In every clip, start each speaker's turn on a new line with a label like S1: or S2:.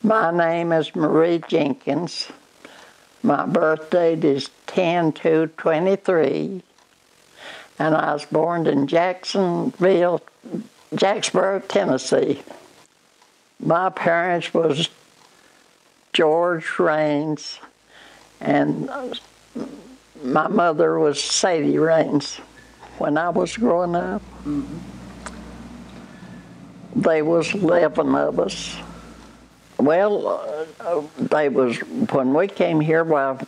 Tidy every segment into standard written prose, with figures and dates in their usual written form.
S1: My name is Marie Jenkins. My birth date is 10/2/23, and I was born in Jacksonville, Jacksboro, Tennessee. My parents was George Raines, and my mother was Sadie Raines. When I was growing up, there was 11 of us. Well, they was when we came here. Well,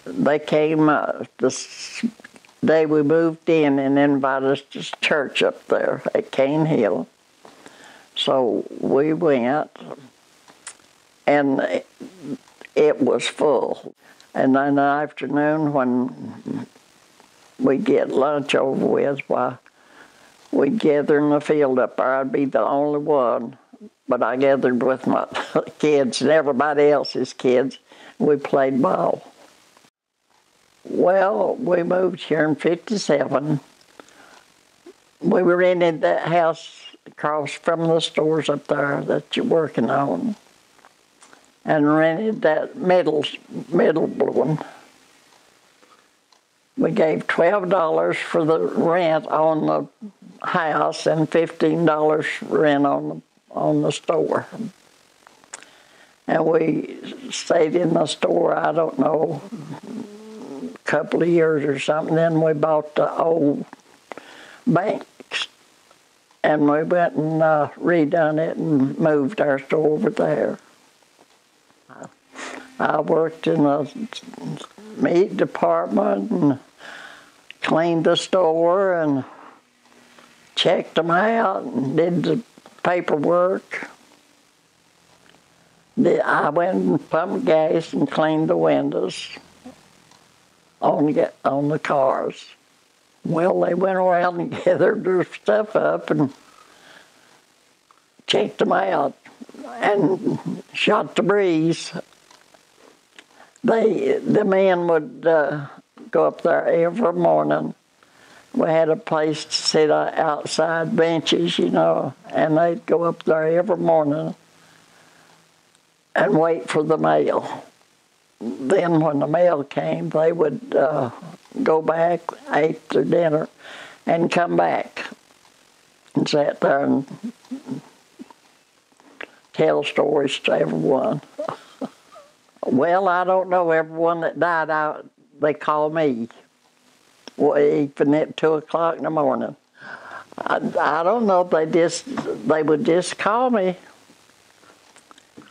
S1: they came the day we moved in and invited us to church up there at Cane Hill. So we went, and it was full. And in the afternoon, when we get lunch over with, why, we'd gather in the field up there. I'd be the only one, but I gathered with my kids and everybody else's kids. We played ball. Well, we moved here in '57. We rented that house across from the stores up there that you're working on, and rented that middle one. We gave $12 for the rent on the house and $15 rent on the store. And we stayed in the store, I don't know, a couple of years or something. Then we bought the old bank, and we went and redone it and moved our store over there. I worked in the meat department and cleaned the store and checked them out and did the paperwork. I went and pumped gas and cleaned the windows on the cars. Well, they went around and gathered their stuff up and checked them out and shot the breeze. The men would go up there every morning. We had a place to sit outside benches, and they'd go up there every morning and wait for the mail. Then when the mail came, they would go back, ate their dinner, and come back and sat there and tell stories to everyone. Well, I don't know. Everyone that died out, they call me. Well, even at 2 o'clock in the morning. I don't know. They would just call me,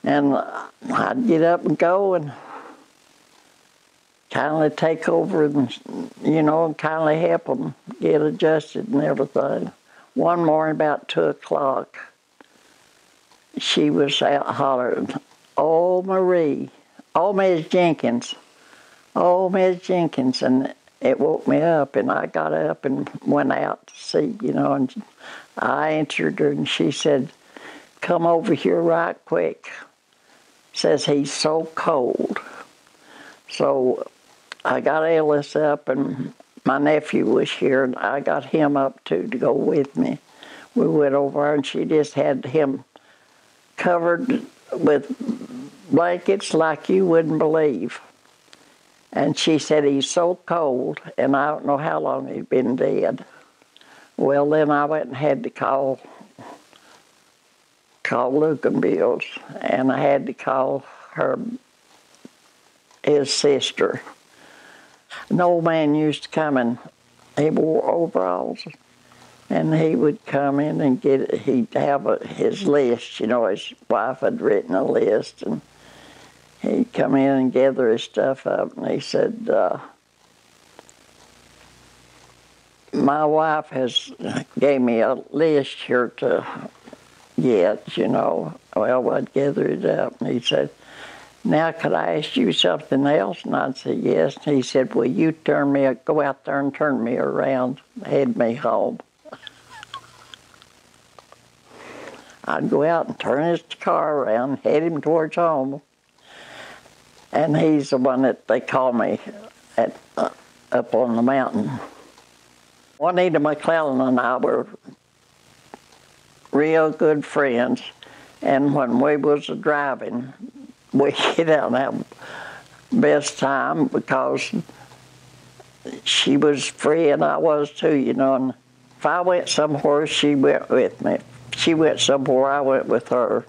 S1: and I'd get up and go and kind of take over and and kind of help them get adjusted and everything. One morning about 2 o'clock, she was out hollering, "Oh, Marie. Oh, Miss Jenkins. Oh, Miss Jenkins." And it woke me up, and I got up and went out to see, and I answered her, and she said, "Come over here right quick." Says, "He's so cold." So I got Ellis up, and my nephew was here, and I got him up too to go with me. We went over, and she just had him covered with blankets like you wouldn't believe. And she said, "He's so cold," and I don't know how long he'd been dead. Well, then I went and had to call Luke and Bill's, and I had to call his sister. An old man used to come, and he wore overalls, and he would come in and he'd have his list, his wife had written a list, and he'd come in and gather his stuff up, and he said, "My wife gave me a list here to get, Well, I'd gather it up, and he said, "Now, could I ask you something else?" And I'd say, "Yes." And he said, "Will you go out there and turn me around, head me home?" I'd go out and turn his car around, head him towards home. And he's the one that they call me up on the mountain. Juanita McClellan and I were real good friends. And when we was driving, we get out and have best time because she was free and I was too, you know. And if I went somewhere, she went with me. If she went somewhere, I went with her.